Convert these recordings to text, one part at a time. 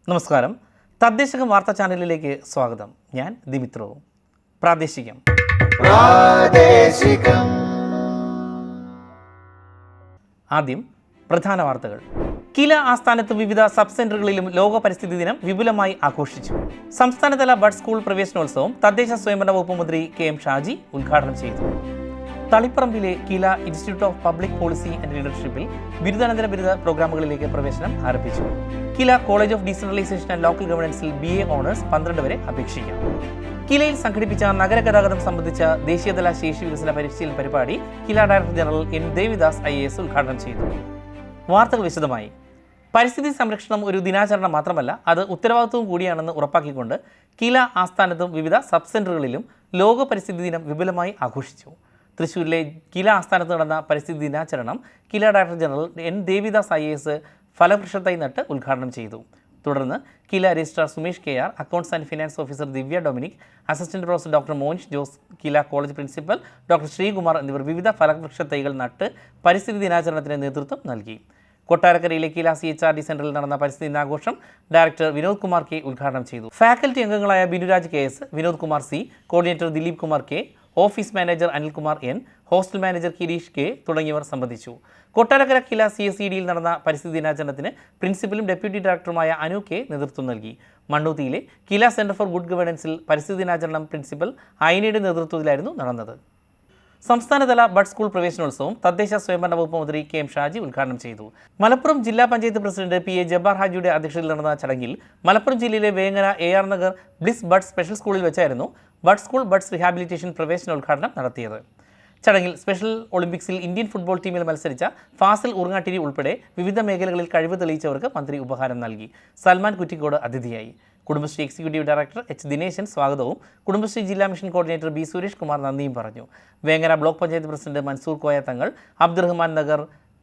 നമസ്കാരം. തദ്ദേശകം വാർത്താ ചാനലിലേക്ക് സ്വാഗതം. ഞാൻ ദിമിത്രോ. പ്രാദേശികം. ആദ്യം പ്രധാന വാർത്തകൾ. കില ആസ്ഥാനത്ത് വിവിധ സബ് സെന്ററുകളിലും ലോക പരിസ്ഥിതി ദിനം വിപുലമായി ആഘോഷിച്ചു. സംസ്ഥാനതല ബഡ് സ്കൂൾ പ്രവേശനോത്സവം തദ്ദേശ സ്വയംഭരണ വകുപ്പ് മന്ത്രി KM ഷാജി ഉദ്ഘാടനം ചെയ്തു. തളിപ്പറമ്പിലെ KILA institute of public policy and ലീഡർഷിപ്പിൽ ബിരുദാനന്തര ബിരുദ പ്രോഗ്രാമുകളിലേക്ക് പ്രവേശനം ആരംഭിച്ചു. KILA college of decentralisation and local ഗവേണൻസിൽ BA ഓണേഴ്സ് 12 വരെ അപേക്ഷിക്കാം. കിലയിൽ സംഘടിപ്പിച്ച നഗര ഗതാഗതം സംബന്ധിച്ച ദേശീയതല ശേഷി വികസന പരിശീലന പരിപാടി KILA director general N. Devidas IAS ഉദ്ഘാടനം ചെയ്തു. വാർത്തകൾ വിശദമായി. പരിസ്ഥിതി സംരക്ഷണം ഒരു ദിനാചരണം മാത്രമല്ല, അത് ഉത്തരവാദിത്വവും കൂടിയാണെന്ന് ഉറപ്പാക്കിക്കൊണ്ട് കില ആസ്ഥാനത്തും വിവിധ സബ് സെന്ററുകളിലും ലോക പരിസ്ഥിതി ദിനം വിപുലമായി ആഘോഷിച്ചു. തൃശ്ശൂരിലെ കില ആസ്ഥാനത്ത് നടന്ന പരിസ്ഥിതി ദിനാചരണം KILA director general N. Devidas IAS ഫലവൃക്ഷത്തൈ നട്ട് ഉദ്ഘാടനം ചെയ്തു. തുടർന്ന് KILA registrar Sumesh KR, accounts and finance officer Divya Dominic, assistant professor doctor Monish Jose, KILA college principal doctor Sreekumar എന്നിവർ വിവിധ ഫലവൃക്ഷത്തൈകൾ നട്ട് പരിസ്ഥിതി ദിനാചരണത്തിന് നേതൃത്വം നൽകി. കൊട്ടാരക്കരയിലെ കില CHRD സെന്ററിൽ നടന്ന പരിസ്ഥിതി ദിനാഘോഷം ഡയറക്ടർ വിനോദ് കുമാർ K ഉദ്ഘാടനം ചെയ്തു. ഫാക്കൽറ്റി അംഗങ്ങളായ Binuraj KS, Vinod Kumar C, coordinator Dileep Kumar K, office manager Anilkumar N, hostel manager Kireesh K തുടങ്ങിയവർ സംബന്ധിച്ചു. കൊട്ടാരക്കര കില CSEDയിൽ നടന്ന പരിസ്ഥിതി ദിനാചരണത്തിന് പ്രിൻസിപ്പലും ഡെപ്യൂട്ടി ഡയറക്ടറുമായ അനു K നേതൃത്വം നൽകി. മണ്ണൂത്തിയിലെ കില സെന്റർ ഫോർ ഗുഡ് ഗവേണൻസിൽ പരിസ്ഥിതി ദിനാചരണം പ്രിൻസിപ്പൽ അയിനയുടെ നേതൃത്വത്തിലായിരുന്നു നടന്നത്. സംസ്ഥാനതല ബഡ് സ്കൂൾ പ്രവേശനോത്സവം തദ്ദേശ സ്വയംഭരണ വകുപ്പ് മന്ത്രി KM ഷാജി ഉദ്ഘാടനം ചെയ്തു. മലപ്പുറം ജില്ലാ പഞ്ചായത്ത് പ്രസിഡന്റ് PA ജബ്ബാർ ഹാജിയുടെ അധ്യക്ഷതയിൽ നടന്ന ചടങ്ങിൽ മലപ്പുറം ജില്ലയിലെ Vengara AR Nagar bliss bud special സ്കൂളിൽ വെച്ചായിരുന്നു ബഡ് സ്കൂൾ ബഡ്സ് റീഹാബിലിറ്റേഷൻ പ്രവേശനോദ്ഘാടനം നടത്തിയത്. ചടങ്ങിൽ സ്പെഷ്യൽ ഒളിമ്പിക്സിൽ ഇന്ത്യൻ ഫുട്ബോൾ ടീമിൽ മത്സരിച്ച ഫാസിൽ ഉറങ്ങാട്ടിരി ഉൾപ്പെടെ വിവിധ മേഖലകളിൽ കഴിവ് തെളിയിച്ചവർക്ക് മന്ത്രി ഉപഹാരം നൽകി. സൽമാൻ കുറ്റിക്കോട് അതിഥിയായി. Kudumbashree executive director H. Dineshan സ്വാഗതവും കുടുംബശ്രീ ജില്ലാ mission coordinator B. Suresh Kumar നന്ദിയും പറഞ്ഞു. വേങ്ങര ബ്ലോക്ക് പഞ്ചായത്ത് പ്രസിഡന്റ് മൻസൂർ കോയ തങ്ങൾ, അബ്ദുറഹ്മാൻ നഗർ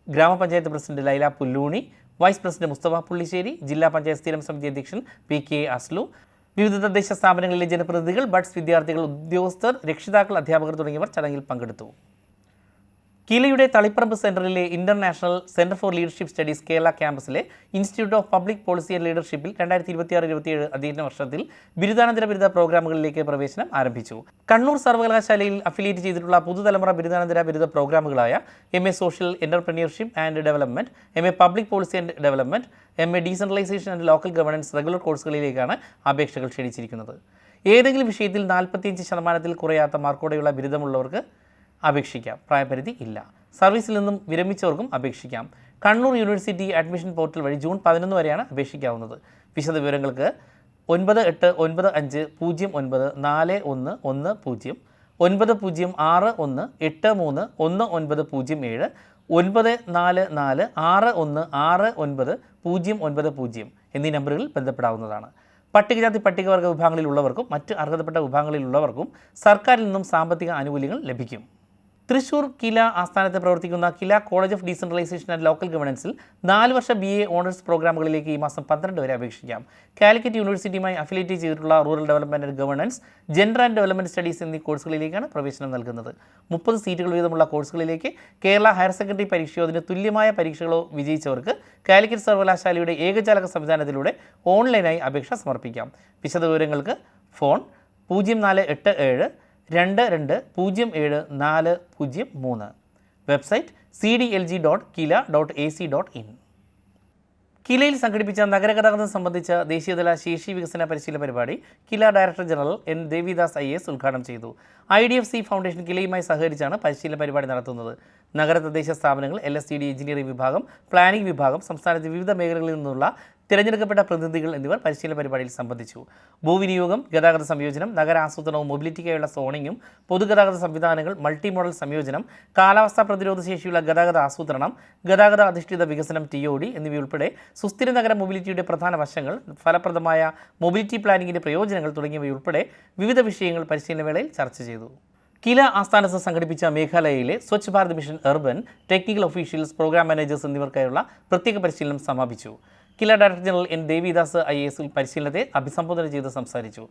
ഗ്രാമപഞ്ചായത്ത് president Laila Pulloni, vice president Musthafa Pullisseri, ജില്ലാ പഞ്ചായത്ത് സ്ഥിരം സമിതി അധ്യക്ഷൻ PK അസ്ലു, വിവിധ തദ്ദേശ സ്ഥാപനങ്ങളിലെ ജനപ്രതിനിധികൾ, ബഡ്സ് വിദ്യാർത്ഥികൾ, ഉദ്യോഗസ്ഥർ, രക്ഷിതാക്കൾ, അധ്യാപകർ തുടങ്ങിയവർ ചടങ്ങിൽ പങ്കെടുത്തു. കിലയുടെ തളിപ്പറമ്പ് സെന്ററിലെ international centre for leadership studies Kerala ക്യാമ്പസിലെ institute of public policy and ലീഡർഷിപ്പിൽ 2026-27 അധ്യയന വർഷത്തിൽ ബിരുദാനന്തര ബിരുദ പ്രോഗ്രാമുകളിലേക്ക് പ്രവേശനം ആരംഭിച്ചു. കണ്ണൂർ സർവകലാശാലയിൽ അഫിലിയേറ്റ് ചെയ്തിട്ടുള്ള പുതുതലമുറ ബിരുദാനന്തര ബിരുദ പ്രോഗ്രാമുകളായ MA social entrepreneurship and development, MA public policy and development, MA decentralisation and local governance regular കോഴ്സുകളിലേക്കാണ് അപേക്ഷകൾ ക്ഷണിച്ചിരിക്കുന്നത്. ഏതെങ്കിലും വിഷയത്തിൽ 45% കുറയാത്ത മാർക്കോടെയുള്ള ബിരുദമുള്ളവർക്ക് അപേക്ഷിക്കാം. പ്രായപരിധി ഇല്ല. സർവീസിൽ നിന്നും വിരമിച്ചവർക്കും അപേക്ഷിക്കാം. കണ്ണൂർ യൂണിവേഴ്സിറ്റി അഡ്മിഷൻ പോർട്ടൽ വഴി ജൂൺ 11 വരെയാണ് അപേക്ഷിക്കാവുന്നത്. വിശദ വിവരങ്ങൾക്ക് 9895094110, 906183831907, 9446169090 എന്നീ നമ്പറുകളിൽ ബന്ധപ്പെടാവുന്നതാണ്. പട്ടികജാതി പട്ടികവർഗ വിഭാഗങ്ങളിലുള്ളവർക്കും മറ്റ് അർഹതപ്പെട്ട വിഭാഗങ്ങളിലുള്ളവർക്കും സർക്കാരിൽ നിന്നും സാമ്പത്തിക ആനുകൂല്യങ്ങൾ ലഭിക്കും. തൃശ്ശൂർ കില ആസ്ഥാനത്ത് പ്രവർത്തിക്കുന്ന KILA college of decentralisation and local ഗവേണൻസിൽ 4 വർഷ BA ഓണേഴ്സ് പ്രോഗ്രാമുകളിലേക്ക് ഈ മാസം 12 വരെ അപേക്ഷിക്കാം. കാലിക്കറ്റ് യൂണിവേഴ്സിറ്റിയുമായി അഫിലിയേറ്റ് ചെയ്തിട്ടുള്ള rural development and governance, gender and development studies എന്നീ കോഴ്സുകളിലേക്കാണ് പ്രവേശനം നൽകുന്നത്. 30 സീറ്റുകൾ വീതമുള്ള കോഴ്സുകളിലേക്ക് കേരള ഹയർ സെക്കൻഡറി പരീക്ഷയോ അതിന് തുല്യമായ പരീക്ഷകളോ വിജയിച്ചവർക്ക് കാലിക്കറ്റ് സർവകലാശാലയുടെ ഏകജാലക സംവിധാനത്തിലൂടെ ഓൺലൈനായി അപേക്ഷ സമർപ്പിക്കാം. വിശദവിവരങ്ങൾക്ക് ഫോൺ 048222074003, വെബ്സൈറ്റ് cdlg.kila.ac.in. കിലയിൽ സംഘടിപ്പിച്ച നഗരഗതാഗതം സംബന്ധിച്ച ദേശീയതല ശേഷി വികസന പരിശീലന പരിപാടി KILA director general N. Devidas IAS ഉദ്ഘാടനം ചെയ്തു. IDFC ഫൗണ്ടേഷൻ കിലയുമായി സഹകരിച്ചാണ് പരിശീലന പരിപാടി നടത്തുന്നത്. നഗര തദ്ദേശ സ്ഥാപനങ്ങൾ, LSTD എഞ്ചിനീയറിംഗ് വിഭാഗം, പ്ലാനിംഗ് വിഭാഗം, സംസ്ഥാനത്തെ വിവിധ മേഖലകളിൽ നിന്നുള്ള തിരഞ്ഞെടുക്കപ്പെട്ട പ്രതിനിധികൾ എന്നിവർ പരിശീലന പരിപാടിയിൽ സംബന്ധിച്ചു. ഭൂവിനിയോഗം, ഗതാഗത സംയോജനം, നഗരാസൂത്രണവും മൊബിലിറ്റിക്കായുള്ള സോണിങ്ങും, പൊതുഗതാഗത സംവിധാനങ്ങൾ, മൾട്ടി മോഡൽ സംയോജനം, കാലാവസ്ഥാ പ്രതിരോധ ശേഷിയുള്ള ഗതാഗത ആസൂത്രണം, ഗതാഗത അധിഷ്ഠിത വികസനം TOD എന്നിവയുൾപ്പെടെ സുസ്ഥിര നഗര മൊബിലിറ്റിയുടെ പ്രധാന വശങ്ങൾ, ഫലപ്രദമായ മൊബിലിറ്റി പ്ലാനിങ്ങിൻ്റെ പ്രയോജനങ്ങൾ തുടങ്ങിയവയുൾപ്പെടെ വിവിധ വിഷയങ്ങൾ പരിശീലനവേളയിൽ ചർച്ച ചെയ്തു. കില ആസ്ഥാനത്ത് സംഘടിപ്പിച്ച മേഘാലയയിലെ Swachh Bharat mission urban, technical officials, programme managers എന്നിവർക്കായുള്ള പ്രത്യേക പരിശീലനം സമാപിച്ചു. KILA director general N. Devidas IAS പരിശീലനത്തെ അഭിസംബോധന ചെയ്ത് സംസാരിച്ചു.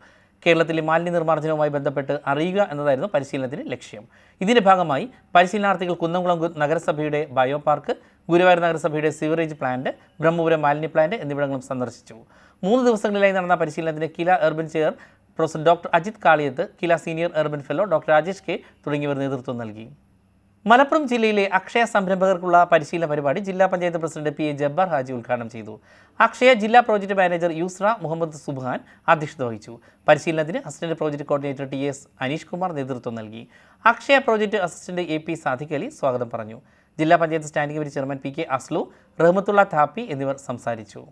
കേരളത്തിലെ മാലിന്യ നിർമ്മാർജ്ജനവുമായി ബന്ധപ്പെട്ട് അറിയുക എന്നതായിരുന്നു പരിശീലനത്തിന് ലക്ഷ്യം. ഇതിൻ്റെ ഭാഗമായി പരിശീലനാർത്ഥികൾ കുന്നംകുളം നഗരസഭയുടെ ബയോ പാർക്ക്, ഗുരുവായൂർ നഗരസഭയുടെ സിവറേജ് പ്ലാന്റ്, ബ്രഹ്മപുരം മാലിന്യ പ്ലാന്റ് എന്നിവിടങ്ങളും സന്ദർശിച്ചു. 3 ദിവസങ്ങളിലായി നടന്ന പരിശീലനത്തിന് KILA urban chair professor doctor Ajith Kaliyath, KILA senior urban fellow doctor Rajesh K തുടങ്ങിയവർ നേതൃത്വം നൽകി. മലപ്പുറം ജില്ലയിലെ അക്ഷയ സംരംഭകർക്കുള്ള പരിശീലന പരിപാടി ജില്ലാ panchayat president P A Jabbar Haji ഉദ്ഘാടനം ചെയ്തു. അക്ഷയ ജില്ലാ പ്രോജക്ട് മാനേജർ യൂസ്ര മുഹമ്മദ് സുബ്ഹാൻ അധ്യക്ഷത വഹിച്ചു. പരിശീലനത്തിന് assistant project coordinator T S Aneesh Kumar നേതൃത്വം നൽകി. Akshaya project assistant A P Sadiq Ali സ്വാഗതം പറഞ്ഞു. ജില്ലാ panchayat standing committee chairman P K Aslu, Rahmathulla Thappi എന്നിവർ സംസാരിച്ചു.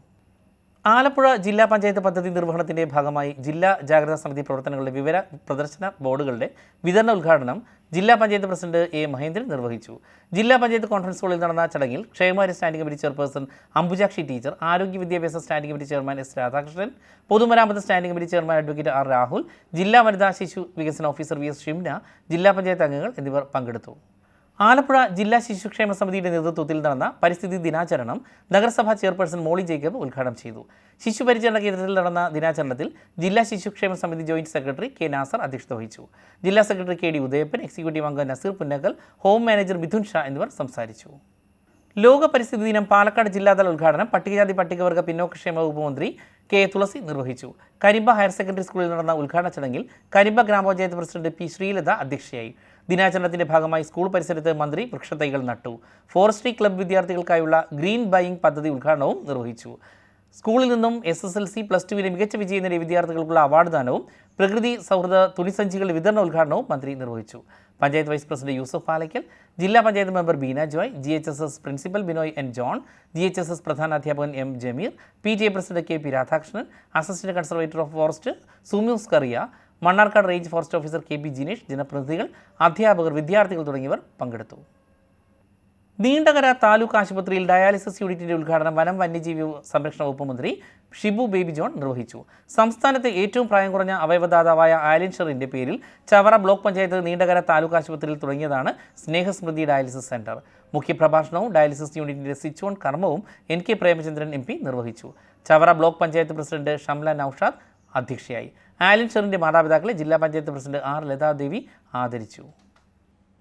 ആലപ്പുഴ ജില്ലാ പഞ്ചായത്ത് പദ്ധതി നിർവഹണത്തിന്റെ ഭാഗമായി ജില്ലാ ജാഗ്രതാ സമിതി പ്രവർത്തനങ്ങളുടെ വിവര പ്രദർശന ബോർഡുകളുടെ വിതരണ ഉദ്ഘാടനം ജില്ലാ പഞ്ചായത്ത് പ്രസിഡന്റ് എ മഹേന്ദ്രൻ നിർവഹിച്ചു. ജില്ലാ പഞ്ചായത്ത് കോൺഫറൻസ് ഹാളിൽ നടന്ന ചടങ്ങിൽ ക്ഷേമകാര്യ standing committee chairperson Ambujakshi teacher, ആരോഗ്യ വിദ്യാഭ്യാസ standing committee chairman S Radhakrishnan, പൊതുമരാമത്ത് standing committee chairman advocate R Rahul, ജില്ലാ വനിതാ ശിശു വികസന ഓഫീസർ വി എസ് ഷിംന, ജില്ലാ പഞ്ചായത്ത് അംഗങ്ങൾ എന്നിവർ പങ്കെടുത്തു. ആലപ്പുഴ ജില്ലാ ശിശുക്ഷേമ സമിതിയുടെ നേതൃത്വത്തിൽ നടന്ന പരിസ്ഥിതി ദിനാചരണം നഗരസഭാ ചെയർപേഴ്സൺ മോളി ജേക്കബ് ഉദ്ഘാടനം ചെയ്തു. ശിശു പരിചരണ കേന്ദ്രത്തിൽ നടന്ന ദിനാചരണത്തിൽ ജില്ലാ ശിശുക്ഷേമ സമിതി ജോയിന്റ് സെക്രട്ടറി കെ നാസർ അധ്യക്ഷത വഹിച്ചു. ജില്ലാ secretary K D Udayappan, executive അംഗം നസീർ പുന്നക്കൽ, ഹോം മാനേജർ മിഥുൻ ഷാ എന്നിവർ സംസാരിച്ചു. ലോക പരിസ്ഥിതി ദിനം പാലക്കാട് ജില്ലാതല ഉദ്ഘാടനം പട്ടികജാതി പട്ടികവർഗ പിന്നോക്കക്ഷേമ വകുപ്പ് മന്ത്രി കെ തുളസി നിർവഹിച്ചു. കരിമ്പ ഹയർ സെക്കൻഡറി സ്കൂളിൽ നടന്ന ഉദ്ഘാടന ചടങ്ങിൽ കരിമ്പ ഗ്രാമപഞ്ചായത്ത് പ്രസിഡന്റ് പി ശ്രീലത അധ്യക്ഷയായി. ദിനാചരണത്തിന്റെ ഭാഗമായി സ്കൂൾ പരിസരത്ത് മന്ത്രി വൃക്ഷത്തൈകൾ നട്ടു. ഫോറസ്ട്രി ക്ലബ്ബ് വിദ്യാർത്ഥികൾക്കായുള്ള ഗ്രീൻ ബൈയിങ് പദ്ധതി ഉദ്ഘാടനവും നിർവഹിച്ചു. സ്കൂളിൽ നിന്നും SSLC, +2 മികച്ച വിജയം നേടിയ വിദ്യാർത്ഥികൾക്കുള്ള അവാർഡ് ദാനവും പ്രകൃതി സൗഹൃദ തുണിസഞ്ചികളുടെ വിതരണ ഉദ്ഘാടനവും മന്ത്രി നിർവഹിച്ചു. പഞ്ചായത്ത് വൈസ് പ്രസിഡന്റ് യൂസഫ് പാലയ്ക്കൽ, ജില്ലാ panchayat member Beena Joy, GHSS principal Binoy N John, GHSS പ്രധാനാധ്യാപകൻ M Jameer, PTA president K P Radhakrishnan, assistant conservator of forest സുമ്യൂസ് Kariya, Mannarkkad range forest officer K P Jinesh, ജനപ്രതിനിധികൾ, അധ്യാപകർ, വിദ്യാർത്ഥികൾ തുടങ്ങിയവർ പങ്കെടുത്തു. നീണ്ടകര താലൂക്ക് ആശുപത്രിയിൽ ഡയാലിസിസ് യൂണിറ്റിന്റെ ഉദ്ഘാടനം വനം വന്യജീവി സംരക്ഷണ വകുപ്പ് മന്ത്രി ഷിബു ബേബി ജോൺ നിർവഹിച്ചു. സംസ്ഥാനത്തെ ഏറ്റവും പ്രായം കുറഞ്ഞ അവയവദാതാവായ ആലിൻ ഷെറിന്റെ പേരിൽ ചവറ ബ്ലോക്ക് പഞ്ചായത്ത് നീണ്ടകര താലൂക്ക് ആശുപത്രിയിൽ തുടങ്ങിയതാണ് സ്നേഹസ്മൃതി ഡയാലിസിസ് സെന്റർ. മുഖ്യപ്രഭാഷണവും ഡയാലിസിസ് യൂണിറ്റിന്റെ സ്വിച്ച് ഓൺ കർമ്മവും NK പ്രേമചന്ദ്രൻ MP നിർവഹിച്ചു. ചവറ ബ്ലോക്ക് പഞ്ചായത്ത് പ്രസിഡന്റ് ഷംല നൌഷാദ് അധ്യക്ഷയായി. ആലിൻ ഷെറിന്റെ മാതാപിതാക്കളെ ജില്ലാ പഞ്ചായത്ത് പ്രസിഡന്റ് R ലതാദേവി ആദരിച്ചു.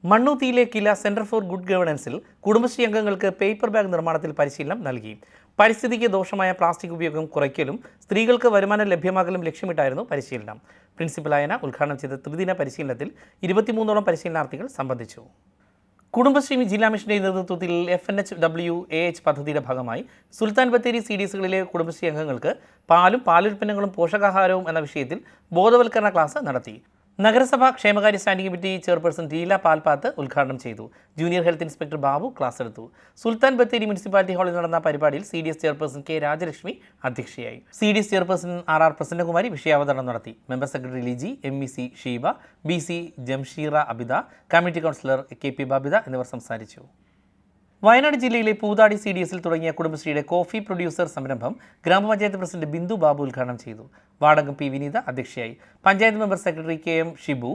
മണ്ണൂത്തിയിലെ കില സെന്റർ ഫോർ ഗുഡ് ഗവേണൻസിൽ കുടുംബശ്രീ അംഗങ്ങൾക്ക് പേപ്പർ ബാഗ് നിർമ്മാണത്തിൽ പരിശീലനം നൽകി. പരിസ്ഥിതിക്ക് ദോഷമായ പ്ലാസ്റ്റിക് ഉപയോഗം കുറയ്ക്കലും സ്ത്രീകൾക്ക് വരുമാനം ലഭ്യമാക്കലും ലക്ഷ്യമിട്ടായിരുന്നു പരിശീലനം. പ്രിൻസിപ്പൽ ഉദ്ഘാടനം ചെയ്ത ത്രിദിന പരിശീലനത്തിൽ 23ഓളം പരിശീലനാർത്ഥികൾ സംബന്ധിച്ചു. കുടുംബശ്രീ ജില്ലാ മിഷന്റെ നേതൃത്വത്തിൽ FNHWAH പദ്ധതിയുടെ ഭാഗമായി സുൽത്താൻ ബത്തേരി CDSകളിലെ കുടുംബശ്രീ അംഗങ്ങൾക്ക് പാലും പാലുൽപ്പന്നങ്ങളും പോഷകാഹാരവും എന്ന വിഷയത്തിൽ ബോധവൽക്കരണ ക്ലാസ് നടത്തി. നഗരസഭാ ക്ഷേമകാര്യ സ്റ്റാൻഡിംഗ് കമ്മിറ്റി ചെയർപേഴ്സൺ ലീല പാൽപാത്ത് ഉദ്ഘാടനം ചെയ്തു. Junior health inspector Babu class എടുത്തു. സുൽത്താൻ ബത്തേരി മുനിസിപ്പാലിറ്റി ഹാളിൽ നടന്ന പരിപാടിയിൽ CDS ചെയർപേഴ്സൺ കെ രാജലക്ഷ്മി അധ്യക്ഷയായി. CDS ചെയർപേഴ്സൺ RR പ്രസന്നകുമാരി വിഷയാവതരണം നടത്തി. Member secretary Liji, MEC Sheeba, BC Jamsheera Abida, committee councillor KP Babitha എന്നിവർ സംസാരിച്ചു. വയനാട് ജില്ലയിലെ പൂതാടി CDSൽ തുടങ്ങിയ കുടുംബശ്രീയുടെ കോഫി പ്രൊഡ്യൂസർ സംരംഭം ഗ്രാമപഞ്ചായത്ത് പ്രസിഡന്റ് ബിന്ദു ബാബു ഉദ്ഘാടനം ചെയ്തു. വാർഡംഗം P വിനീത അധ്യക്ഷയായി. Panchayat member secretary KM Shibu,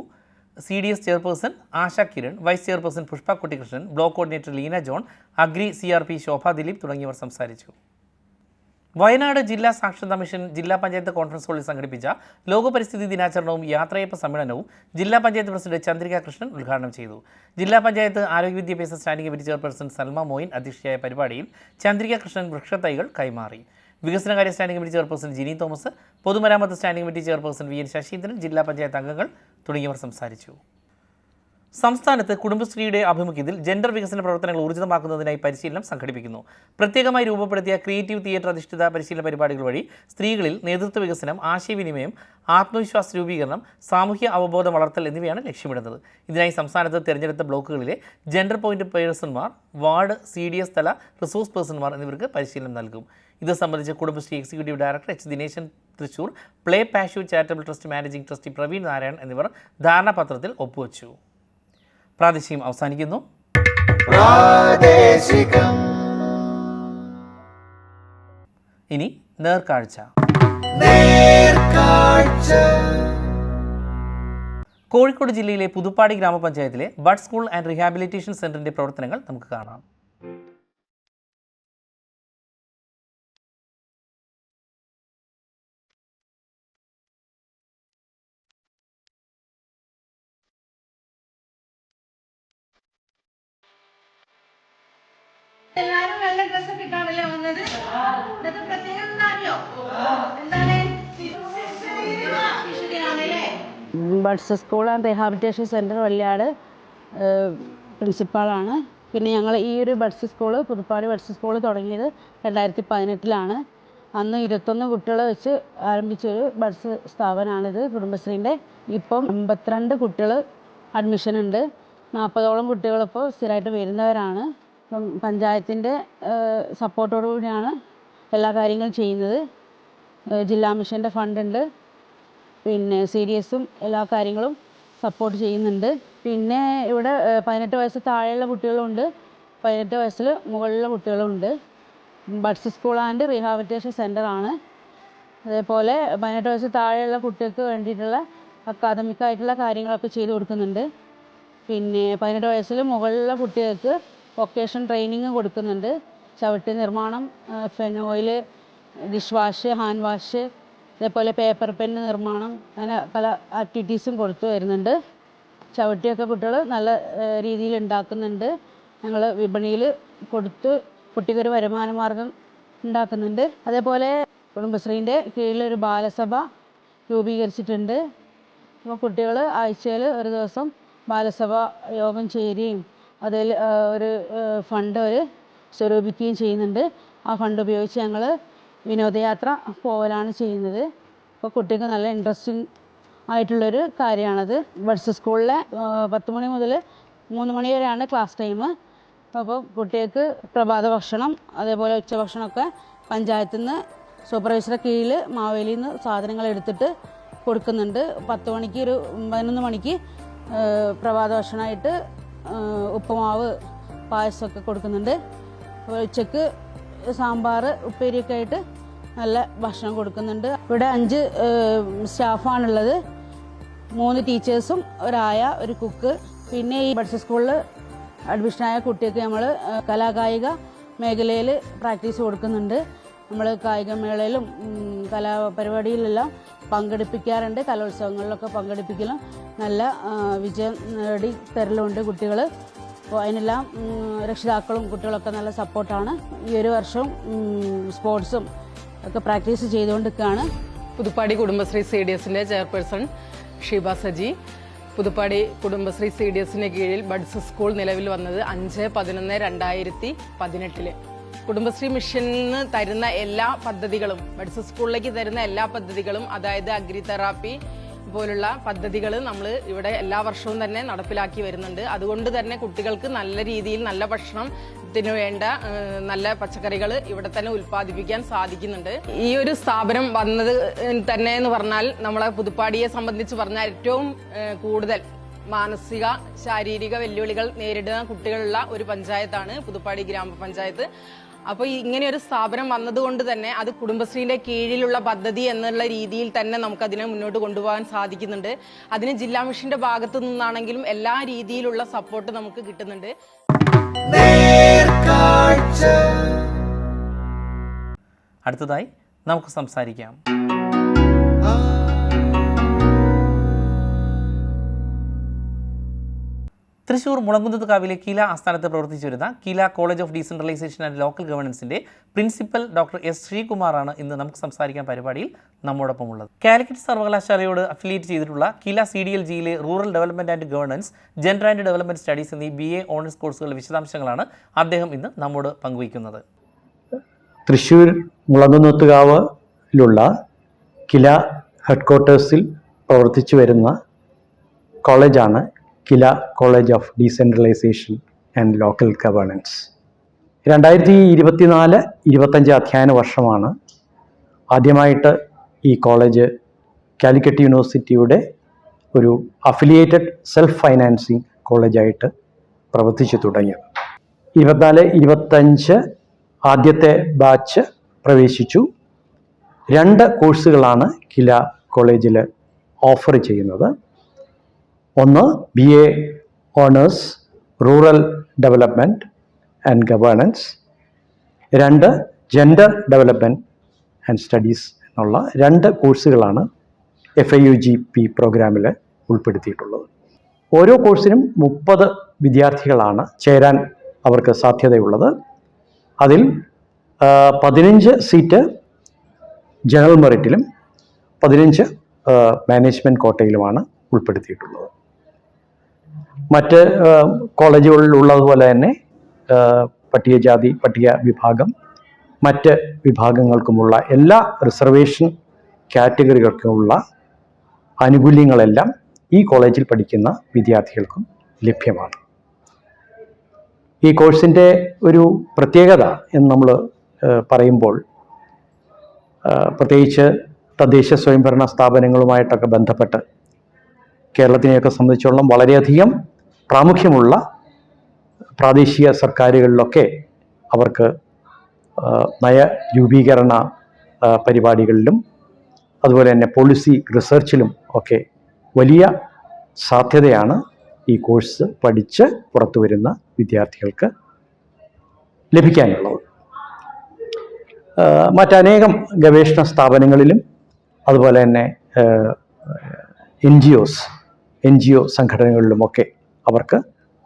CDS chairperson Asha Kiran, vice chairperson Pushpa Kuttikrishnan, block coordinator Leena John, agri CRP Shobha Dileep തുടങ്ങിയവർ സംസാരിച്ചു. വയനാട് ജില്ലാ സാക്ഷരതാ മിഷൻ ജില്ലാ പഞ്ചായത്ത് കോൺഫറൻസ് ഹാളിൽ സംഘടിപ്പിച്ച ലോക പരിസ്ഥിതി ദിനാചരണവും യാത്രയയപ്പ് സമ്മേളനവും ജില്ലാ പഞ്ചായത്ത് പ്രസിഡന്റ് ചന്ദ്രിക കൃഷ്ണൻ ഉദ്ഘാടനം ചെയ്തു. ജില്ലാ പഞ്ചായത്ത് ആരോഗ്യ വിദ്യാഭ്യാസ standing committee chairperson Salma Moin അധ്യക്ഷയായ പരിപാടിയിൽ ചന്ദ്രിക കൃഷ്ണൻ വൃക്ഷത്തൈകൾ കൈമാറി. വികസനകാര്യ standing committee chairperson Jini Thomas, പൊതുമരാമത്ത് standing committee chairperson VN Sasheendran, ജില്ലാ പഞ്ചായത്ത് അംഗങ്ങൾ തുടങ്ങിയവർ സംസാരിച്ചു. സംസ്ഥാനത്ത് കുടുംബശ്രീയുടെ ആഭിമുഖ്യത്തിൽ ജെൻഡർ വികസന പ്രവർത്തനങ്ങൾ ഊർജിതമാക്കുന്നതിനായി പരിശീലനം സംഘടിപ്പിക്കുന്നു. പ്രത്യേകമായി രൂപപ്പെടുത്തിയ ക്രിയേറ്റീവ് തിയേറ്റർ അധിഷ്ഠിത പരിശീലന പരിപാടികൾ വഴി സ്ത്രീകളിൽ നേതൃത്വ വികസനം, ആശയവിനിമയം, ആത്മവിശ്വാസ രൂപീകരണം, സാമൂഹ്യ അവബോധം വളർത്തൽ എന്നിവയാണ് ലക്ഷ്യമിടുന്നത്. ഇതിനായി സംസ്ഥാനത്ത് തിരഞ്ഞെടുത്ത ബ്ലോക്കുകളിലെ ജെൻഡർ പോയിന്റ് പേഴ്സൺമാർ, വാർഡ് CDS തല റിസോഴ്സ് പേഴ്സൺമാർ എന്നിവർക്ക് പരിശീലനം നൽകും. ഇത് സംബന്ധിച്ച് Kudumbashree executive director H Dineshan Thrissur, play പാഷ്യൂ charitable trust managing trustee Praveen Narayan എന്നിവർ ധാരണാപത്രത്തിൽ ഒപ്പുവച്ചു. പ്രാദേശികം അവസാനിക്കുന്നു. ഇനി നേർക്കാഴ്ച. കോഴിക്കോട് ജില്ലയിലെ പുതുപ്പാടി ഗ്രാമപഞ്ചായത്തിലെ ബഡ് സ്കൂൾ ആൻഡ് റീഹാബിലിറ്റേഷൻ സെന്ററിന്റെ പ്രവർത്തനങ്ങൾ നമുക്ക് കാണാം. എല്ലാരും നല്ല ഡ്രസ്സൊക്കെ കാണല്ലേ വന്നത്. ഇന്നത്തെ പ്രത്യേകത എന്താ അറിയോ? എന്താണ്? Buds school and rehabilitation centre Valiyad പ്രിൻസിപ്പാളാണ്. പിന്നെ ഞങ്ങൾ ഈ ഒരു buds school Puthuppady buds school തുടങ്ങിയത് 2018 അന്ന് 21 കുട്ടികളെ വെച്ച് ആരംഭിച്ചൊരു ബഡ്സ് സ്ഥാപനമാണിത് കുടുംബശ്രീൻ്റെ. ഇപ്പം 52 കുട്ടികൾ അഡ്മിഷൻ ഉണ്ട്. 40ഓളം കുട്ടികളിപ്പോൾ സ്ഥിരമായിട്ട് വരുന്നവരാണ്. ഇപ്പം പഞ്ചായത്തിൻ്റെ സപ്പോർട്ടോടു കൂടിയാണ് എല്ലാ കാര്യങ്ങളും ചെയ്യുന്നത്. ജില്ലാ മിഷൻ്റെ ഫണ്ടുണ്ട്. പിന്നെ CDSും എല്ലാ കാര്യങ്ങളും സപ്പോർട്ട് ചെയ്യുന്നുണ്ട്. പിന്നെ ഇവിടെ 18 വയസ്സ് താഴെയുള്ള കുട്ടികളുണ്ട്, 18 വയസ്സിൽ മുകളിലുള്ള കുട്ടികളുണ്ട്. ബഡ്സ് സ്കൂൾ ആൻഡ് റീഹാബിലിറ്റേഷൻ സെൻ്ററാണ്. അതേപോലെ 18 വയസ്സ് താഴെയുള്ള കുട്ടികൾക്ക് വേണ്ടിയിട്ടുള്ള അക്കാദമിക്കായിട്ടുള്ള കാര്യങ്ങളൊക്കെ ചെയ്തു കൊടുക്കുന്നുണ്ട്. പിന്നെ 18 വയസ്സിൽ മുകളിലുള്ള കുട്ടികൾക്ക് വൊക്കേഷൻ ട്രെയിനിങ് കൊടുക്കുന്നുണ്ട്. ചവിട്ടി നിർമ്മാണം, phenyl, dish wash, hand wash, അതേപോലെ പേപ്പർ പെന്ന് നിർമ്മാണം, അങ്ങനെ പല ആക്ടിവിറ്റീസും കൊടുത്തു വരുന്നുണ്ട്. ചവിട്ടിയൊക്കെ കുട്ടികൾ നല്ല രീതിയിൽ ഉണ്ടാക്കുന്നുണ്ട്. ഞങ്ങൾ വിപണിയിൽ കൊടുത്ത് കുട്ടിക്കൊരു വരുമാന മാർഗം ഉണ്ടാക്കുന്നുണ്ട്. അതേപോലെ കുടുംബശ്രീൻ്റെ കീഴിലൊരു ബാലസഭ രൂപീകരിച്ചിട്ടുണ്ട്. അപ്പോൾ കുട്ടികൾ ആഴ്ചയിൽ ഒരു ദിവസം ബാലസഭ യോഗം ചേരുകയും അതിൽ ഒരു ഫണ്ട് അവർ സ്വരൂപിക്കുകയും ചെയ്യുന്നുണ്ട്. ആ ഫണ്ട് ഉപയോഗിച്ച് ഞങ്ങൾ വിനോദയാത്ര പോകലാണ് ചെയ്യുന്നത്. അപ്പോൾ കുട്ടിക്ക് നല്ല ഇൻട്രസ്റ്റിംഗ് ആയിട്ടുള്ളൊരു കാര്യമാണത്. ബഡ്സ് സ്കൂളിലെ 10 മണി മുതൽ 3 മണി വരെയാണ് ക്ലാസ് ടൈം. അപ്പോൾ കുട്ടികൾക്ക് പ്രഭാത ഭക്ഷണം അതേപോലെ ഉച്ചഭക്ഷണമൊക്കെ പഞ്ചായത്തിൽ നിന്ന് സൂപ്പർവൈസറുടെ കീഴിൽ മാവേലിയിൽ നിന്ന് സാധനങ്ങൾ എടുത്തിട്ട് കൊടുക്കുന്നുണ്ട്. 10 മണിക്ക് 11 മണിക്ക് പ്രഭാത ഭക്ഷണമായിട്ട് ഉപ്പുമാവ് പായസമൊക്കെ കൊടുക്കുന്നുണ്ട്. ഉച്ചക്ക് സാമ്പാർ ഉപ്പേരിയൊക്കെ ആയിട്ട് നല്ല ഭക്ഷണം കൊടുക്കുന്നുണ്ട്. ഇവിടെ 5 സ്റ്റാഫാണുള്ളത്, 3 ടീച്ചേഴ്സും ഒരായ, ഒരു കുക്ക്. പിന്നെ ഈ ബഡ്സ് സ്കൂളിൽ അഡ്മിഷനായ കുട്ടികൾക്ക് നമ്മൾ കലാകായിക മേഖലയിൽ പ്രാക്ടീസ് കൊടുക്കുന്നുണ്ട്. നമ്മൾ കായികമേളയിലും കലാപരിപാടിയിലെല്ലാം പങ്കെടുപ്പിക്കാറുണ്ട്. കലോത്സവങ്ങളിലൊക്കെ പങ്കെടുപ്പിക്കലും നല്ല വിജയം നേടി തരലുണ്ട് കുട്ടികൾ. അപ്പോൾ അതിനെല്ലാം രക്ഷിതാക്കളും കുട്ടികളൊക്കെ നല്ല സപ്പോർട്ടാണ്. ഈ ഒരു വർഷം സ്പോർട്സും ഒക്കെ പ്രാക്ടീസ് ചെയ്തുകൊണ്ടിരിക്കുകയാണ്. പുതുപ്പാടി കുടുംബശ്രീ CDSൻ്റെ ചെയർപേഴ്സൺ ഷീബ സജി. പുതുപ്പാടി കുടുംബശ്രീ CDSന് കീഴിൽ ബഡ്സ് സ്കൂൾ നിലവിൽ വന്നത് 5/11/2018. കുടുംബശ്രീ മിഷനിൽ തരുന്ന എല്ലാ പദ്ധതികളും, ബഡ്സ് സ്കൂളിലേക്ക് തരുന്ന എല്ലാ പദ്ധതികളും, അതായത് അഗ്രി തെറാപ്പി പോലുള്ള പദ്ധതികൾ നമ്മൾ ഇവിടെ എല്ലാ വർഷവും തന്നെ നടപ്പിലാക്കി വരുന്നുണ്ട്. അതുകൊണ്ട് തന്നെ കുട്ടികൾക്ക് നല്ല രീതിയിൽ നല്ല ഭക്ഷണത്തിന് വേണ്ട നല്ല പച്ചക്കറികൾ ഇവിടെ തന്നെ ഉൽപ്പാദിപ്പിക്കാൻ സാധിക്കുന്നുണ്ട്. ഈ ഒരു സ്ഥാപനം വന്നത് തന്നെ എന്ന് പറഞ്ഞാൽ നമ്മളെ പുതുപ്പാടിയെ സംബന്ധിച്ച് പറഞ്ഞാൽ ഏറ്റവും കൂടുതൽ മാനസിക ശാരീരിക വെല്ലുവിളികൾ നേരിടുന്ന കുട്ടികളുള്ള ഒരു പഞ്ചായത്താണ് പുതുപ്പാടി ഗ്രാമപഞ്ചായത്ത്. അപ്പോൾ ഇങ്ങനെ ഒരു സ്ഥാപനം വന്നതുകൊണ്ട് തന്നെ അത് കുടുംബശ്രീയുടെ കീഴിലുള്ള പദ്ധതി എന്നുള്ള രീതിയിൽ തന്നെ നമുക്കതിനെ മുന്നോട്ട് കൊണ്ടുപോകാൻ സാധിക്കുന്നുണ്ട്. അതിന് ജില്ലാ മിഷന്റെ ഭാഗത്തു നിന്നാണെങ്കിലും എല്ലാ രീതിയിലുള്ള സപ്പോർട്ട് നമുക്ക് കിട്ടുന്നുണ്ട്. അടുത്തതായി നമുക്ക് സംസാരിക്കാം. തൃശൂർ മുളങ്കുന്നത്തുകാവിലെ കീല ആസ്ഥാനത്ത് പ്രവർത്തിച്ചു വരുന്ന KILA college of decentralisation and local ഗവേണൻസിന്റെ പ്രിൻസിപ്പൽ ഡോക്ടർ S. ശ്രീകുമാറാണ് ഇന്ന് നമുക്ക് സംസാരിക്കാൻ പരിപാടിയിൽ നമ്മോടൊപ്പം ഉള്ളത്. കാലിക്കറ്റ് സർവകലാശാലയോട് അഫിലിയേറ്റ് ചെയ്തിട്ടുള്ള കീല CDLGയിലെ rural development and governance, gender and development studies എന്നീ BA ഓണേഴ്സ് കോഴ്സുകളുടെ വിശദാംശങ്ങളാണ് അദ്ദേഹം ഇന്ന് നമ്മോട് പങ്കുവയ്ക്കുന്നത്. തൃശ്ശൂർ മുളങ്കുന്നത്തുകാവിലുള്ള കില ഹെഡ്ക്വാർട്ടേഴ്സിൽ പ്രവർത്തിച്ചു വരുന്ന കോളേജാണ് KILA college of decentralisation and local governance. 2024-25 അധ്യയന വർഷമാണ് ആദ്യമായിട്ട് ഈ കോളേജ് കാലിക്കറ്റ് യൂണിവേഴ്സിറ്റിയുടെ ഒരു അഫിലിയേറ്റഡ് സെൽഫ് ഫൈനാൻസിങ് കോളേജായിട്ട് പ്രവർത്തിച്ചു തുടങ്ങിയത്. 24-25 ആദ്യത്തെ ബാച്ച് പ്രവേശിച്ചു. 2 കോഴ്സുകളാണ് കില കോളേജിൽ ഓഫർ ചെയ്യുന്നത്. ഒന്ന് BA honours rural development and governance, 2 gender development and studies എന്നുള്ള 2 കോഴ്സുകളാണ് FIUGP പ്രോഗ്രാമിൽ ഉൾപ്പെടുത്തിയിട്ടുള്ളത്. ഓരോ കോഴ്സിനും 30 വിദ്യാർത്ഥികളാണ് ചേരാൻ അവർക്ക് സാധ്യതയുള്ളത്. അതിൽ 15 സീറ്റ് ജനറൽ മെറിറ്റിലും 15 മാനേജ്മെൻറ്റ് കോട്ടയിലുമാണ് ഉൾപ്പെടുത്തിയിട്ടുള്ളത്. മറ്റ് കോളേജുകളിലുള്ളതുപോലെ തന്നെ പട്ടികജാതി പട്ടിക വിഭാഗം മറ്റ് വിഭാഗങ്ങൾക്കുമുള്ള എല്ലാ റിസർവേഷൻ കാറ്റഗറികൾക്കുമുള്ള ആനുകൂല്യങ്ങളെല്ലാം ഈ കോളേജിൽ പഠിക്കുന്ന വിദ്യാർത്ഥികൾക്കും ലഭ്യമാണ്. ഈ കോഴ്സിൻ്റെ ഒരു പ്രത്യേകത എന്ന് നമ്മൾ പറയുമ്പോൾ പ്രത്യേകിച്ച് തദ്ദേശ സ്വയംഭരണ സ്ഥാപനങ്ങളുമായിട്ടൊക്കെ ബന്ധപ്പെട്ട് കേരളത്തിനെയൊക്കെ സംബന്ധിച്ചോളം വളരെയധികം പ്രാമുഖ്യമുള്ള പ്രാദേശിക സർക്കാരുകളിലൊക്കെ അവർക്ക് നയരൂപീകരണ പരിപാടികളിലും അതുപോലെ തന്നെ പോളിസി റിസർച്ചിലും ഒക്കെ വലിയ സാധ്യതയാണ് ഈ കോഴ്സ് പഠിച്ച് പുറത്തു വരുന്ന വിദ്യാർത്ഥികൾക്ക് ലഭിക്കാനുള്ളത്. മറ്റനേകം ഗവേഷണ സ്ഥാപനങ്ങളിലും അതുപോലെ തന്നെ NGO സംഘടനകളിലുമൊക്കെ അവർക്ക്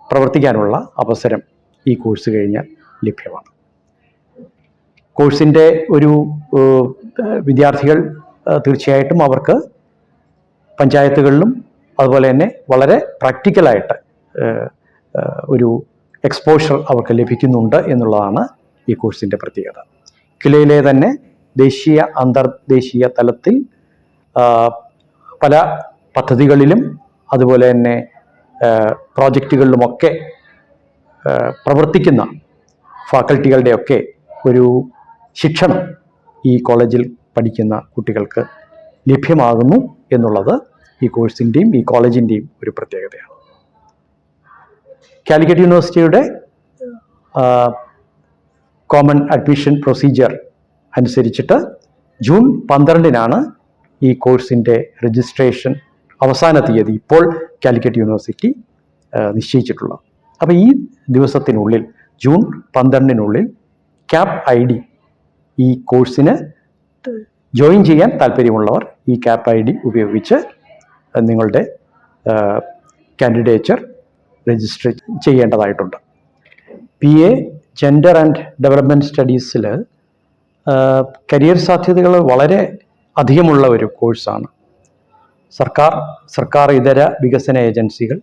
പ്രവർത്തിക്കാനുള്ള അവസരം ഈ കോഴ്സ് കഴിഞ്ഞാൽ ലഭ്യമാണ്. കോഴ്സിൻ്റെ ഒരു വിദ്യാർത്ഥികൾ തീർച്ചയായിട്ടും അവർക്ക് പഞ്ചായത്തുകളിലും അതുപോലെ തന്നെ വളരെ പ്രാക്ടിക്കലായിട്ട് ഒരു എക്സ്പോഷർ അവർക്ക് ലഭിക്കുന്നുണ്ട് എന്നുള്ളതാണ് ഈ കോഴ്സിൻ്റെ പ്രത്യേകത. കിലയിലെ തന്നെ ദേശീയ അന്തർദേശീയ തലത്തിൽ പല പദ്ധതികളിലും അതുപോലെ തന്നെ പ്രോജക്റ്റുകളിലുമൊക്കെ പ്രവർത്തിക്കുന്ന ഫാക്കൽറ്റികളുടെയൊക്കെ ഒരു ശിക്ഷണം ഈ കോളേജിൽ പഠിക്കുന്ന കുട്ടികൾക്ക് ലഭ്യമാകുന്നു എന്നുള്ളത് ഈ കോഴ്സിൻ്റെയും ഈ കോളേജിൻ്റെയും ഒരു പ്രത്യേകതയാണ്. കാലിക്കറ്റ് യൂണിവേഴ്സിറ്റിയുടെ കോമൺ അഡ്മിഷൻ പ്രൊസീജിയർ അനുസരിച്ചിട്ട് ജൂൺ 12-നാണ് ഈ കോഴ്സിൻ്റെ രജിസ്ട്രേഷൻ അവസാന തീയതി ഇപ്പോൾ കാലിക്കറ്റ് യൂണിവേഴ്സിറ്റി നിശ്ചയിച്ചിട്ടുള്ളത്. അപ്പോൾ ഈ ദിവസത്തിനുള്ളിൽ ജൂൺ 12-നുള്ളിൽ CAP ID ഈ കോഴ്സിന് ജോയിൻ ചെയ്യാൻ താല്പര്യമുള്ളവർ ഈ CAP ID ഉപയോഗിച്ച് നിങ്ങളുടെ കാൻഡിഡേച്ചർ രജിസ്റ്റർ ചെയ്യേണ്ടതായിട്ടുണ്ട്. PA ജെൻഡർ ആൻഡ് ഡെവലപ്മെൻറ്റ് സ്റ്റഡീസിൽ കരിയർ സാധ്യതകൾ വളരെ അധികമുള്ള ഒരു കോഴ്സാണ്. സർക്കാർ ഇതര വികസന ഏജൻസികൾ,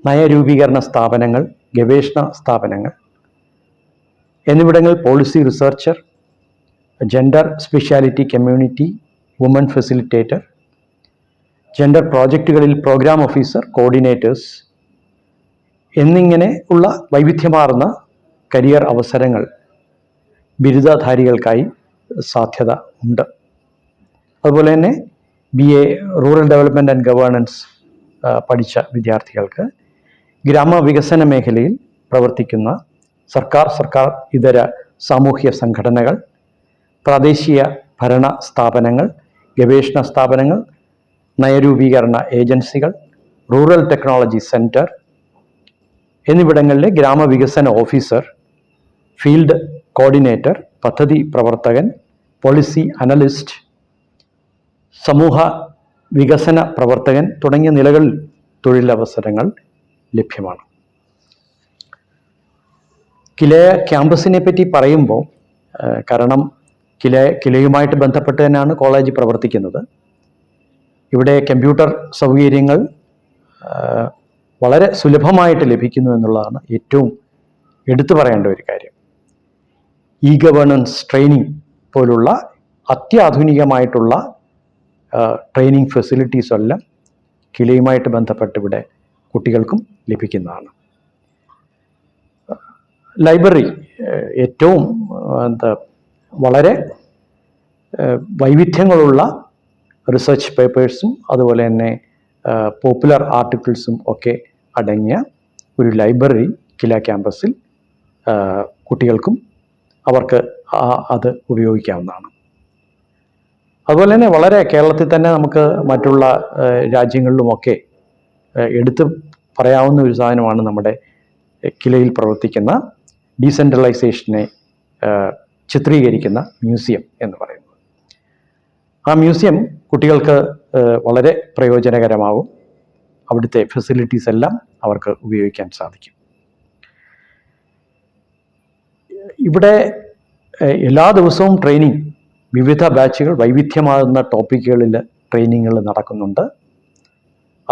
നയരൂപീകരണ സ്ഥാപനങ്ങൾ, ഗവേഷണ സ്ഥാപനങ്ങൾ എന്നിവിടങ്ങളിൽ policy researcher, gender speciality community, woman facilitator, gender പ്രോജക്റ്റുകളിൽ പ്രോഗ്രാം ഓഫീസർ, കോർഡിനേറ്റേഴ്സ് എന്നിങ്ങനെ ഉള്ള വൈവിധ്യമാർന്ന കരിയർ അവസരങ്ങൾ ബിരുദധാരികൾക്കായി സാധ്യത ഉണ്ട്. അതുപോലെ തന്നെ BA rural development and governance പഠിച്ച വിദ്യാർത്ഥികൾക്ക് ഗ്രാമവികസന മേഖലയിൽ പ്രവർത്തിക്കുന്ന സർക്കാർ ഇതര സാമൂഹ്യ സംഘടനകൾ, പ്രാദേശിക ഭരണ സ്ഥാപനങ്ങൾ, ഗവേഷണ സ്ഥാപനങ്ങൾ, നയരൂപീകരണ ഏജൻസികൾ, റൂറൽ ടെക്നോളജി സെൻറ്റർ എന്നിവിടങ്ങളിലെ ഗ്രാമവികസന ഓഫീസർ, ഫീൽഡ് കോർഡിനേറ്റർ, പദ്ധതി പ്രവർത്തകൻ, പോളിസി അനലിസ്റ്റ്, സമൂഹ വികസന പ്രവർത്തകൻ തുടങ്ങിയ നിലകളിൽ തൊഴിലവസരങ്ങൾ ലഭ്യമാണ്. കിലയ ക്യാമ്പസിനെ പറ്റി പറയുമ്പോൾ കാരണം കിലയുമായിട്ട് ബന്ധപ്പെട്ട് തന്നെയാണ് കോളേജ് പ്രവർത്തിക്കുന്നത്. ഇവിടെ കമ്പ്യൂട്ടർ സൗകര്യങ്ങൾ വളരെ സുലഭമായിട്ട് ലഭിക്കുന്നു എന്നുള്ളതാണ് ഏറ്റവും എടുത്തു പറയേണ്ട ഒരു കാര്യം. ഗവേണൻസ് ട്രെയിനിങ് പോലുള്ള അത്യാധുനികമായിട്ടുള്ള ട്രെയിനിങ് ഫെസിലിറ്റീസ് എല്ലാം കിലയുമായിട്ട് ബന്ധപ്പെട്ട് ഇവിടെ കുട്ടികൾക്കും ലഭിക്കുന്നതാണ്. ലൈബ്രറി ഏറ്റവും വളരെ വൈവിധ്യങ്ങളുള്ള റിസർച്ച് പേപ്പേഴ്സും അതുപോലെ തന്നെ പോപ്പുലർ ആർട്ടിക്കിൾസും ഒക്കെ അടങ്ങിയ ഒരു ലൈബ്രറി കില ക്യാമ്പസിൽ കുട്ടികൾക്കും അവർക്ക് അത് ഉപയോഗിക്കാവുന്നതാണ്. അതുപോലെ തന്നെ വളരെ കേരളത്തിൽ തന്നെ നമുക്ക് മറ്റുള്ള രാജ്യങ്ങളിലുമൊക്കെ എടുത്തു പറയാവുന്ന ഒരു സാധനമാണ് നമ്മുടെ കിലയിൽ പ്രവർത്തിക്കുന്ന ഡീസെൻട്രലൈസേഷനെ ചിത്രീകരിക്കുന്ന മ്യൂസിയം എന്ന് പറയുന്നത്. ആ മ്യൂസിയം കുട്ടികൾക്ക് വളരെ പ്രയോജനകരമാവും. അവിടുത്തെ ഫെസിലിറ്റീസ് എല്ലാം അവർക്ക് ഉപയോഗിക്കാൻ സാധിക്കും. ഇവിടെ എല്ലാ ദിവസവും ട്രെയിനിങ്, വിവിധ ബാച്ചുകൾ, വൈവിധ്യമാകുന്ന ടോപ്പിക്കുകളിൽ ട്രെയിനിങ്ങുകൾ നടക്കുന്നുണ്ട്.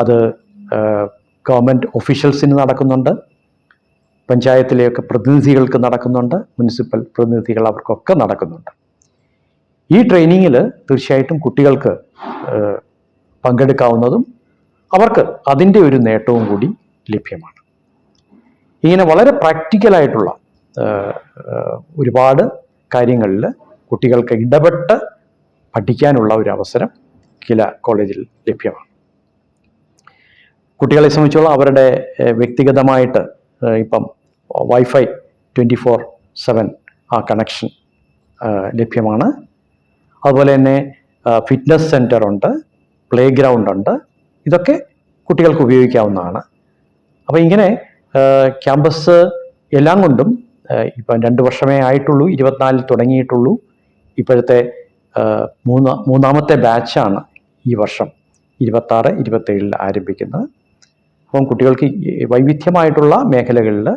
അത് ഗവൺമെൻറ് ഒഫീഷ്യൽസിന് നടക്കുന്നുണ്ട്, പഞ്ചായത്തിലെയൊക്കെ പ്രതിനിധികൾക്ക് നടക്കുന്നുണ്ട്, മുനിസിപ്പൽ പ്രതിനിധികൾ അവർക്കൊക്കെ നടക്കുന്നുണ്ട്. ഈ ട്രെയിനിങ്ങിൽ തീർച്ചയായിട്ടും കുട്ടികൾക്ക് പങ്കെടുക്കാവുന്നതും അവർക്ക് അതിൻ്റെ ഒരു നേട്ടവും കൂടി ലഭ്യമാണ്. ഇങ്ങനെ വളരെ പ്രാക്ടിക്കലായിട്ടുള്ള ഒരുപാട് കാര്യങ്ങളിൽ കുട്ടികൾക്ക് ഇടപെട്ട് പഠിക്കാനുള്ള ഒരു അവസരം കില കോളേജിൽ ലഭ്യമാണ്. കുട്ടികളെ സംബന്ധിച്ചോളം അവരുടെ വ്യക്തിഗതമായിട്ട് ഇപ്പം വൈഫൈ 24/7 ആ കണക്ഷൻ ലഭ്യമാണ്. അതുപോലെ തന്നെ ഫിറ്റ്നസ് സെൻ്റർ ഉണ്ട്, പ്ലേ ഗ്രൗണ്ട് ഉണ്ട്. ഇതൊക്കെ കുട്ടികൾക്ക് ഉപയോഗിക്കാവുന്നതാണ്. അപ്പോൾ ഇങ്ങനെ ക്യാമ്പസ് എല്ലാം കൊണ്ടും ഇപ്പം 2 വർഷമേ ആയിട്ടുള്ളൂ, 24 തുടങ്ങിയിട്ടുള്ളൂ. ഇപ്പോഴത്തെ മൂന്നാമത്തെ ബാച്ചാണ് ഈ വർഷം 26-27 ആരംഭിക്കുന്നത്. അപ്പം കുട്ടികൾക്ക് വൈവിധ്യമായിട്ടുള്ള മേഖലകളിൽ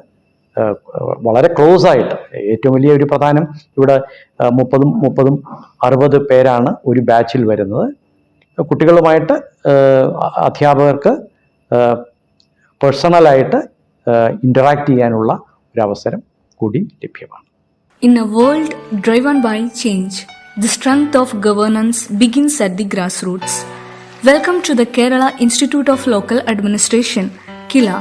വളരെ ക്ലോസ് ആയിട്ട്, ഏറ്റവും വലിയ ഒരു പ്രധാനം ഇവിടെ 30-60 പേരാണ് ഒരു ബാച്ചിൽ വരുന്നത്. കുട്ടികളുമായിട്ട് അധ്യാപകർക്ക് പേഴ്സണലായിട്ട് ഇൻ്ററാക്ട് ചെയ്യാനുള്ള ഒരു അവസരം കൂടി ലഭ്യമാണ്. In a world driven by change, the strength of governance begins at the grassroots. Welcome to the Kerala Institute of Local Administration, KILA,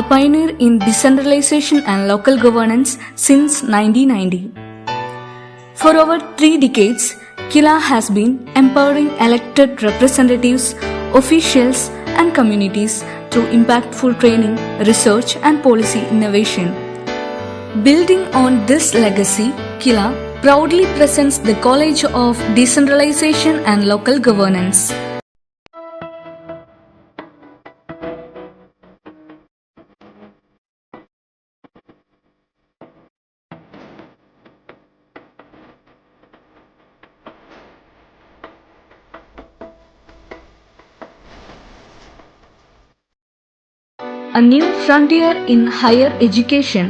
a pioneer in decentralization and local governance since 1990. For over 3 decades, KILA has been empowering elected representatives, officials, and communities through impactful training, research, and policy innovation. Building on this legacy, KILA proudly presents the College of Decentralization and Local Governance. A new frontier in higher education.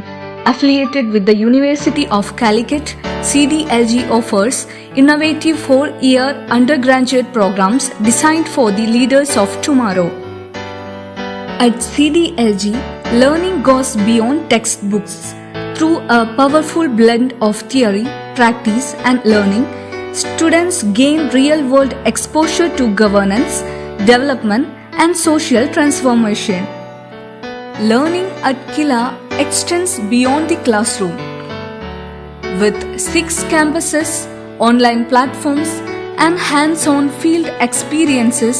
Affiliated with the University of Calicut, CDLG offers innovative 4-year undergraduate programs designed for the leaders of tomorrow. At CDLG, learning goes beyond textbooks. Through a powerful blend of theory, practice, and learning, students gain real-world exposure to governance, development, and social transformation. Learning at KILA extends beyond the classroom. With 6 campuses, online platforms, and hands-on field experiences,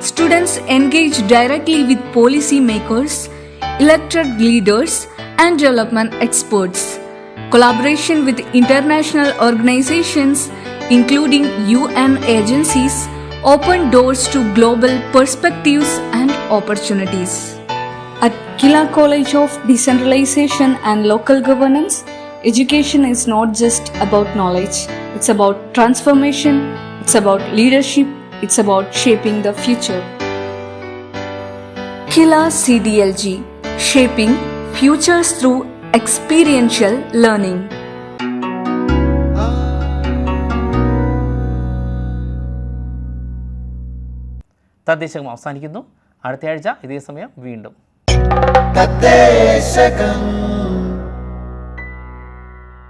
students engage directly with policy makers, elected leaders, and development experts. Collaboration with international organizations, including UN agencies, open doors to global perspectives and opportunities. At KILA College of Decentralization and Local Governance, education is not just about knowledge. It's about transformation, it's about leadership, it's about shaping the future. KILA CDLG, shaping futures through experiential learning. Thaddeshakam അവസാനിക്കുന്നു. അടുത്തയാഴ്ച ഇതേ സമയം വീണ്ടും. തദ്ദേശകം.